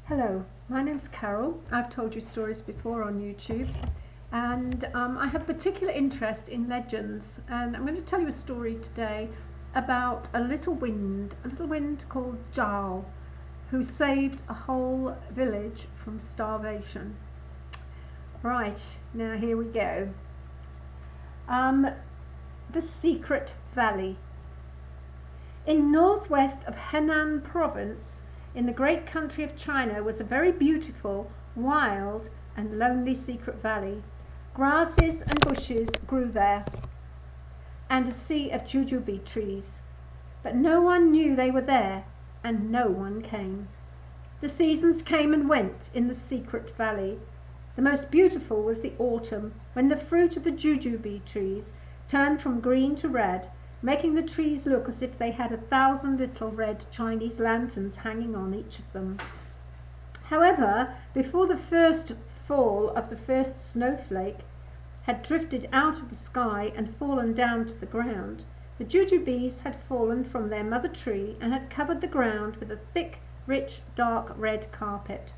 Hello, my name's Carol. I've told you stories before on YouTube, and I have particular interest in legends, and I'm going to tell you a story today about a little wind called Jiao, who saved a whole village from starvation. Right, now here we go. The Secret Valley. In northwest of Henan province, in the great country of China, was a very beautiful, wild and lonely secret valley. Grasses and bushes grew there, and a sea of jujube trees. But no one knew they were there, and no one came. The seasons came and went in the secret valley. The most beautiful was the autumn, when the fruit of the jujube trees turned from green to red, making the trees look as if they had 1,000 little red Chinese lanterns hanging on each of them. However, before the first fall of the first snowflake had drifted out of the sky and fallen down to the ground, the jujubes had fallen from their mother tree and had covered the ground with a thick, rich, dark red carpet.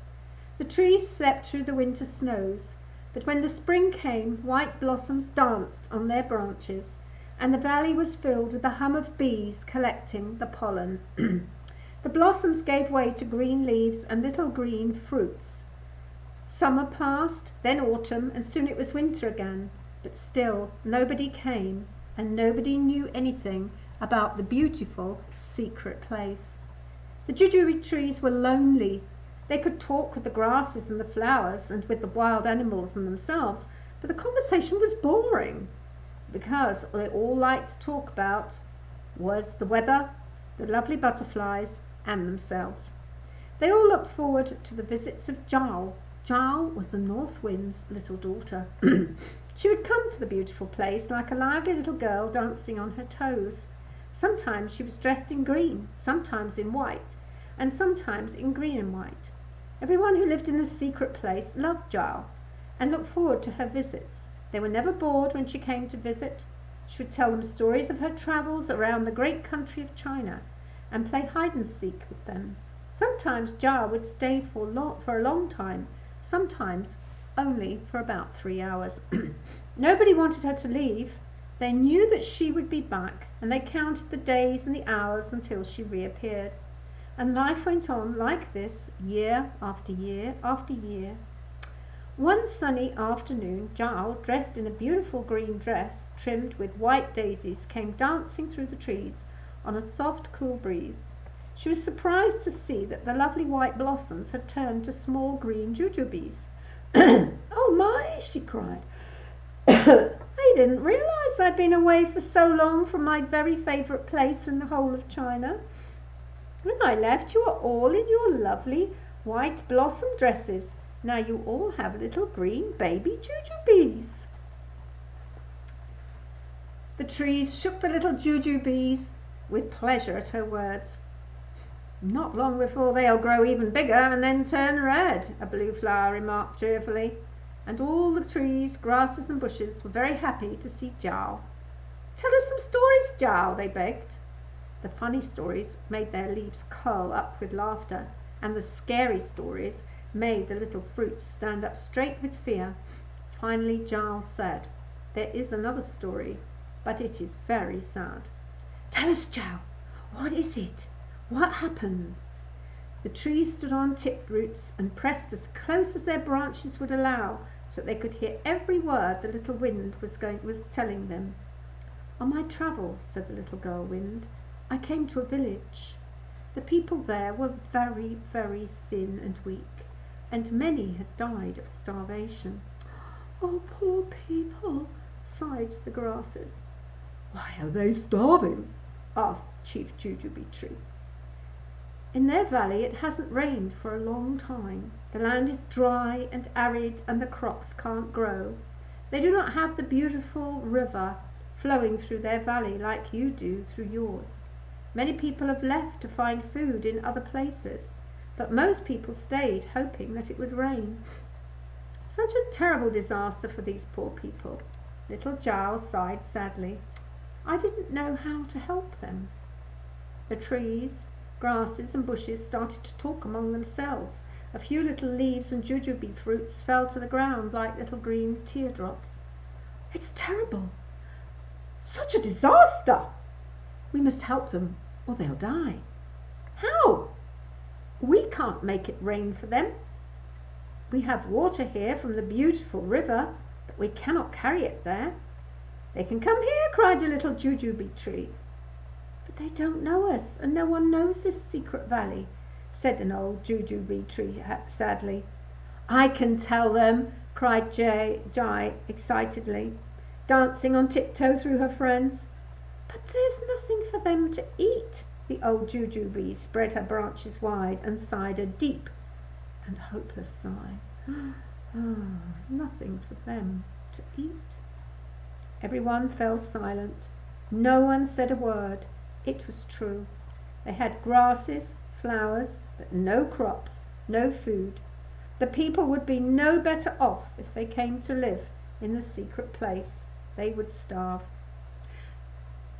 The trees slept through the winter snows, but when the spring came, white blossoms danced on their branches, and the valley was filled with the hum of bees collecting the pollen. The blossoms gave way to green leaves and little green fruits. Summer passed, then autumn, and soon it was winter again, but still nobody came, and nobody knew anything about the beautiful secret place. The jujube trees were lonely. They could talk with the grasses and the flowers and with the wild animals and themselves, but the conversation was boring, because they all liked to talk about was the weather, the lovely butterflies, and themselves. They all looked forward to the visits of Jiao. Jiao was the North Wind's little daughter. She would come to the beautiful place like a lively little girl dancing on her toes. Sometimes she was dressed in green, sometimes in white, and sometimes in green and white. Everyone who lived in the secret place loved Jiao and looked forward to her visits. They were never bored when she came to visit. She would tell them stories of her travels around the great country of China and play hide and seek with them. Sometimes Jiao would stay for a long time, sometimes only for about 3 hours. Nobody wanted her to leave. They knew that she would be back, and they counted the days and the hours until she reappeared. And life went on like this, year after year after year. One sunny afternoon, Jiao, dressed in a beautiful green dress trimmed with white daisies, came dancing through the trees on a soft, cool breeze. She was surprised to see that the lovely white blossoms had turned to small green jujubes. "Oh my!" she cried. "I didn't realize I'd been away for so long from my very favourite place in the whole of China. When I left, you were all in your lovely white blossom dresses. Now you all have little green baby jujubes." The trees shook the little jujubes with pleasure at her words. "Not long before they'll grow even bigger and then turn red," a blue flower remarked cheerfully, and all the trees, grasses and bushes were very happy to see Jiao. "Tell us some stories, Jiao," they begged. The funny stories made their leaves curl up with laughter, and the scary stories made the little fruits stand up straight with fear. Finally Jiao said, "There is another story, but it is very sad." "Tell us, Jiao. What is it? What happened?" The trees stood on tipped roots and pressed as close as their branches would allow, so that they could hear every word the little wind was telling them. "On my travels," said the little girl wind, "I came to a village. The people there were very, very thin and weak, and many had died of starvation." "Oh, poor people," sighed the grasses. "Why are they starving?" asked the chief jujube tree. "In their valley it hasn't rained for a long time. The land is dry and arid, and the crops can't grow. They do not have the beautiful river flowing through their valley like you do through yours. Many people have left to find food in other places, but most people stayed hoping that it would rain. Such a terrible disaster for these poor people." Little Jiao sighed sadly. "I didn't know how to help them." The trees, grasses and bushes started to talk among themselves. A few little leaves and jujube fruits fell to the ground like little green teardrops. "It's terrible! Such a disaster! We must help them or they'll die." "How?" "We can't make it rain for them. We have water here from the beautiful river, but we cannot carry it there." "They can come here," cried a little jujube tree. "But they don't know us, and no one knows this secret valley," said an old jujube tree sadly. "I can tell them," cried Jai excitedly, dancing on tiptoe through her friends. "But there's nothing for them to eat." The old jujube spread her branches wide and sighed a deep and hopeless sigh. Nothing for them to eat. Everyone fell silent. No one said a word. It was true. They had grasses, flowers, but no crops, no food. The people would be no better off if they came to live in the secret place. They would starve.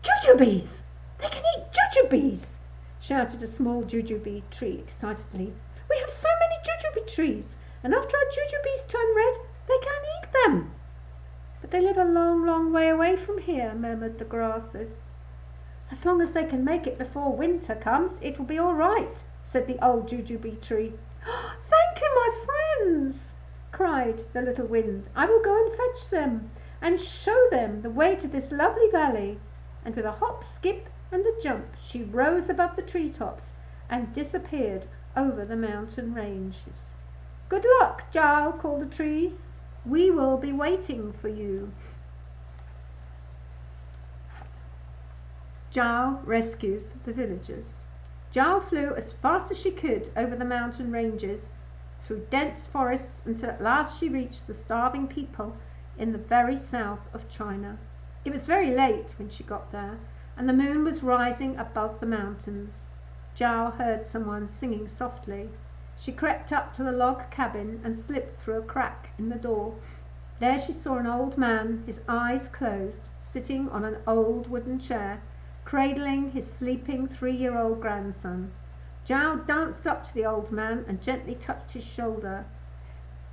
"Jujubes! They can eat jujubes!" shouted a small jujube tree excitedly. "We have so many jujube trees, and after our jujubes turn red, they can eat them." "But they live a long, long way away from here," murmured the grasses. "As long as they can make it before winter comes, it will be all right," said the old jujube tree. "Thank you, my friends," cried the little wind. "I will go and fetch them and show them the way to this lovely valley." And with a hop, skip, and a jump, she rose above the treetops and disappeared over the mountain ranges. "Good luck, Jiao," called the trees. "We will be waiting for you." Jiao rescues the villagers. Jiao flew as fast as she could over the mountain ranges, through dense forests, until at last she reached the starving people in the very south of China. It was very late when she got there, and the moon was rising above the mountains. Jiao heard someone singing softly. She crept up to the log cabin and slipped through a crack in the door. There she saw an old man, his eyes closed, sitting on an old wooden chair, cradling his sleeping 3-year-old grandson. Jiao danced up to the old man and gently touched his shoulder.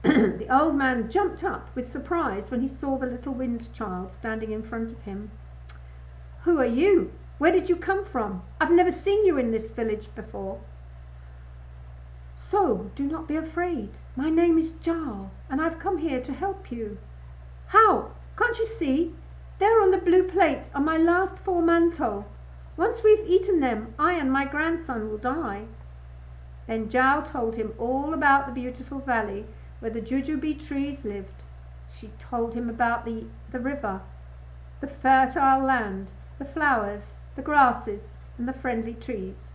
The old man jumped up with surprise when he saw the little wind child standing in front of him. "Who are you? Where did you come from? I've never seen you in this village before." "So do not be afraid. My name is Jiao, and I've come here to help you." "How? Can't you see? There on the blue plate are my last 4 mantou. Once we've eaten them, I and my grandson will die." Then Jiao told him all about the beautiful valley where the jujube trees lived. She told him about the river, the fertile land, the flowers, the grasses, and the friendly trees.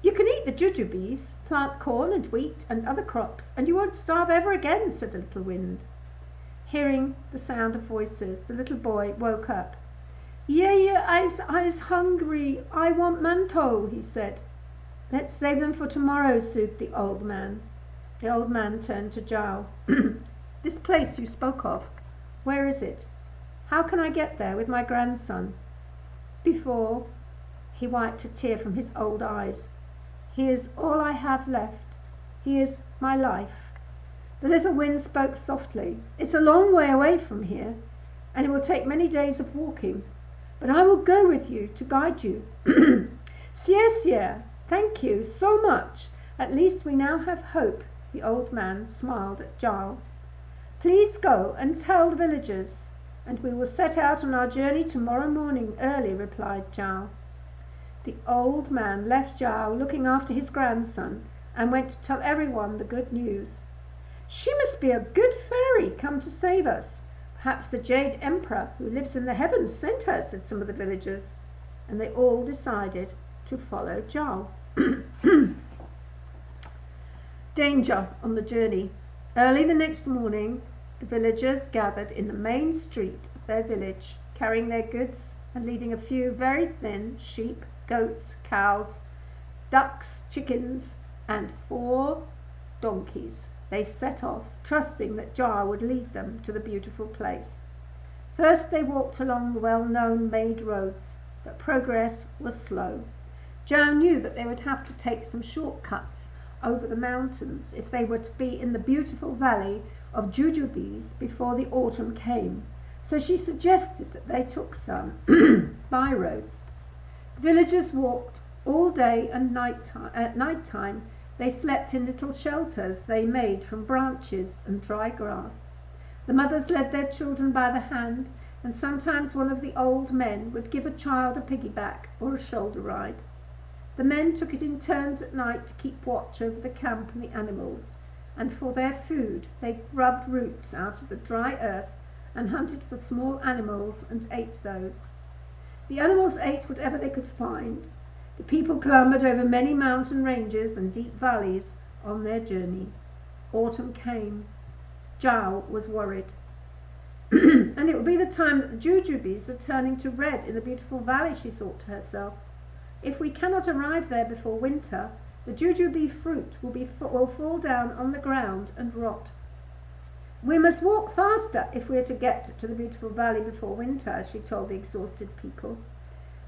"You can eat the jujubes, plant corn and wheat and other crops, and you won't starve ever again," said the little wind. Hearing the sound of voices, the little boy woke up. Yeah, I's hungry. I want mantou," he said. "Let's save them for tomorrow," soothed the old man. The old man turned to Jiao. "This place you spoke of, where is it? How can I get there with my grandson?" Before he wiped a tear from his old eyes. "He is all I have left. He is my life." The little wind spoke softly. "It's a long way away from here, and it will take many days of walking, but I will go with you to guide you." "Xie, thank you so much. At least we now have hope." The old man smiled at Jiao. "Please go and tell the villagers, and we will set out on our journey tomorrow morning early," replied Jiao. The old man left Jiao looking after his grandson and went to tell everyone the good news. "She must be a good fairy come to save us. Perhaps the Jade Emperor who lives in the heavens sent her," said some of the villagers, and they all decided to follow Jiao. Danger on the journey. Early the next morning, the villagers gathered in the main street of their village, carrying their goods and leading a few very thin sheep, goats, cows, ducks, chickens, and 4 donkeys. They set off, trusting that Jiao would lead them to the beautiful place. First they walked along the well-known made roads, but progress was slow. Jiao knew that they would have to take some shortcuts over the mountains if they were to be in the beautiful valley of jujubes before the autumn came, so she suggested that they took some byroads. The villagers walked all day and at night time they slept in little shelters they made from branches and dry grass. The mothers led their children by the hand, and sometimes one of the old men would give a child a piggyback or a shoulder ride. The men took it in turns at night to keep watch over the camp and the animals, and for their food they grubbed roots out of the dry earth and hunted for small animals and ate those. The animals ate whatever they could find. The people clambered over many mountain ranges and deep valleys on their journey. Autumn came. Jiao was worried. And it would be the time that the jujubes are turning to red in the beautiful valley, she thought to herself. If we cannot arrive there before winter, the jujube fruit will fall down on the ground and rot. We must walk faster if we are to get to the beautiful valley before winter, she told the exhausted people.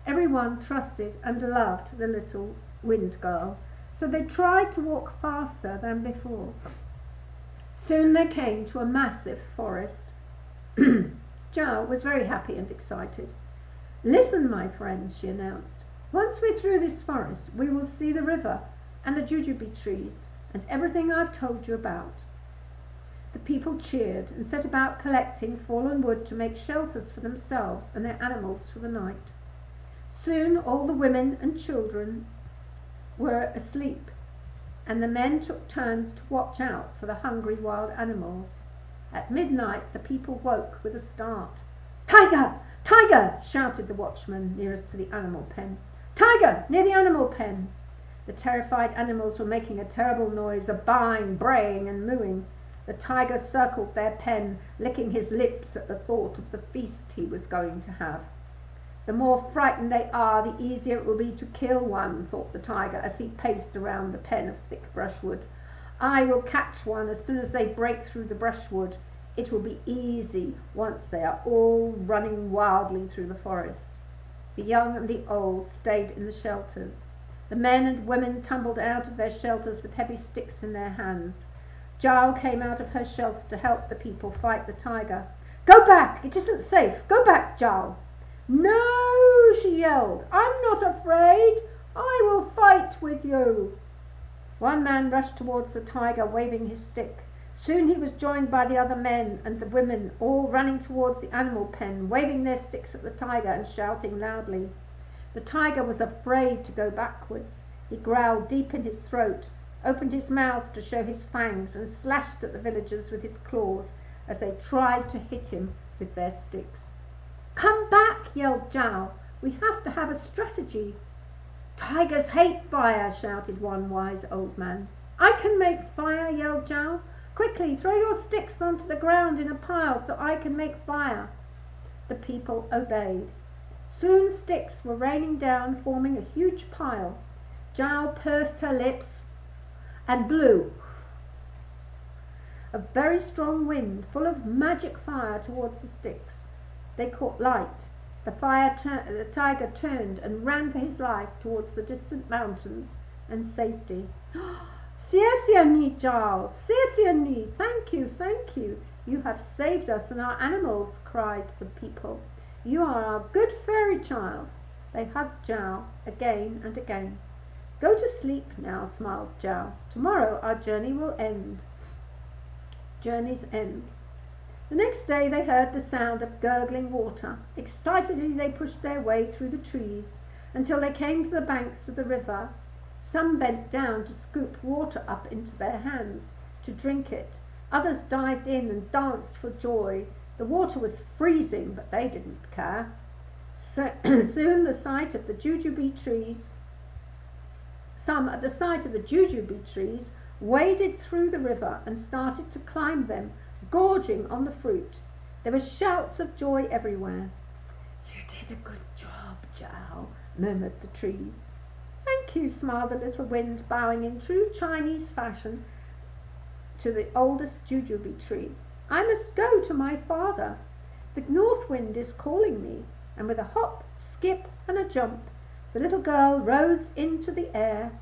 Everyone trusted and loved the little wind girl, so they tried to walk faster than before. Soon they came to a massive forest. Jiao was very happy and excited. Listen, my friends, she announced. Once we're through this forest, we will see the river and the jujube trees and everything I've told you about. The people cheered and set about collecting fallen wood to make shelters for themselves and their animals for the night. Soon all the women and children were asleep, and the men took turns to watch out for the hungry wild animals. At midnight the people woke with a start. "Tiger! Tiger!" shouted the watchman nearest to the animal pen. "Tiger! Near the animal pen!" The terrified animals were making a terrible noise of baaing, braying and mooing. The tiger circled their pen, licking his lips at the thought of the feast he was going to have. The more frightened they are, the easier it will be to kill one, thought the tiger as he paced around the pen of thick brushwood. I will catch one as soon as they break through the brushwood. It will be easy once they are all running wildly through the forest. The young and the old stayed in the shelters. The men and women tumbled out of their shelters with heavy sticks in their hands. Jiao came out of her shelter to help the people fight the tiger. "Go back! It isn't safe! Go back, Jiao!" "No!" she yelled. "I'm not afraid! I will fight with you!" One man rushed towards the tiger, waving his stick. Soon he was joined by the other men and the women, all running towards the animal pen, waving their sticks at the tiger and shouting loudly. The tiger was afraid to go backwards. He growled deep in his throat, opened his mouth to show his fangs, and slashed at the villagers with his claws as they tried to hit him with their sticks. "Come back!" yelled Jiao. "We have to have a strategy." "Tigers hate fire!" shouted one wise old man. "I can make fire!" yelled Jiao. "Quickly, throw your sticks onto the ground in a pile so I can make fire." The people obeyed. Soon sticks were raining down, forming a huge pile. Jiao pursed her lips and blew a very strong wind full of magic fire towards the sticks. They caught light. The tiger turned and ran for his life towards the distant mountains and safety. "Xie ni, Jiao! Xie ni! Thank you, thank you! You have saved us and our animals!" cried the people. "You are our good fairy child!" They hugged Jiao again and again. "Go to sleep now," smiled Jiao. "Tomorrow our journey will end." Journeys end. The next day they heard the sound of gurgling water. Excitedly they pushed their way through the trees until they came to the banks of the river. Some bent down to scoop water up into their hands to drink it. Others dived in and danced for joy. The water was freezing, but they didn't care. Soon the sight of the jujube trees, some at the sight of the jujube trees, waded through the river and started to climb them, gorging on the fruit. There were shouts of joy everywhere. "You did a good job, Jiao," murmured the trees. "Thank you," smiled the little wind, bowing in true Chinese fashion to the oldest jujube tree. "I must go to my father. The north wind is calling me." And with a hop, skip, and a jump, the little girl rose into the air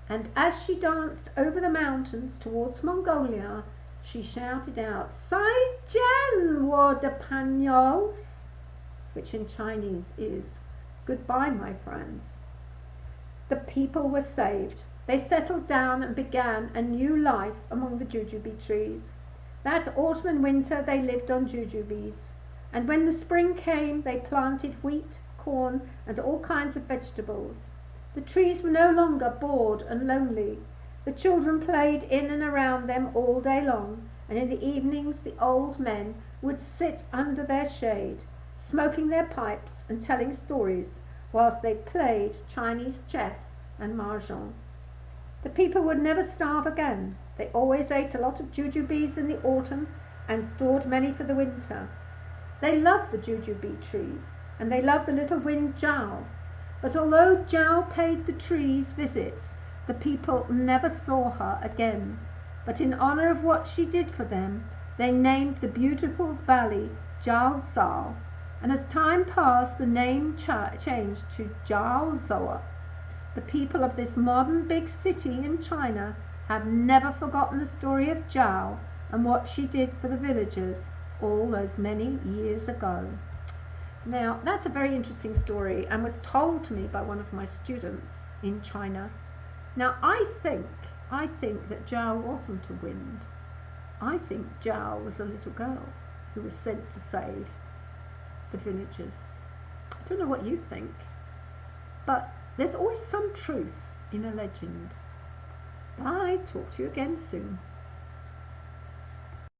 And as she danced over the mountains towards Mongolia, she shouted out, "Sai Jian, war de Pagnols," which in Chinese is, "Goodbye, my friends." The people were saved. They settled down and began a new life among the jujube trees. That autumn and winter they lived on jujubes, and when the spring came they planted wheat, corn, and all kinds of vegetables. The trees were no longer bored and lonely. The children played in and around them all day long, and in the evenings the old men would sit under their shade, smoking their pipes and telling stories, whilst they played Chinese chess and mahjong. The people would never starve again. They always ate a lot of jujubes in the autumn and stored many for the winter. They loved the jujube trees, and they loved the little wind Jiao. But although Jiao paid the trees visits, the people never saw her again. But in honor of what she did for them, they named the beautiful valley Jiao, and as time passed, the name changed to Jiao. The people of this modern big city in China have never forgotten the story of Jiao and what she did for the villagers all those many years ago. Now, that's a very interesting story and was told to me by one of my students in China. Now, I think that Jiao wasn't a wind. I think Jiao was a little girl who was sent to save the villagers. I don't know what you think, but there's always some truth in a legend. Bye, talk to you again soon.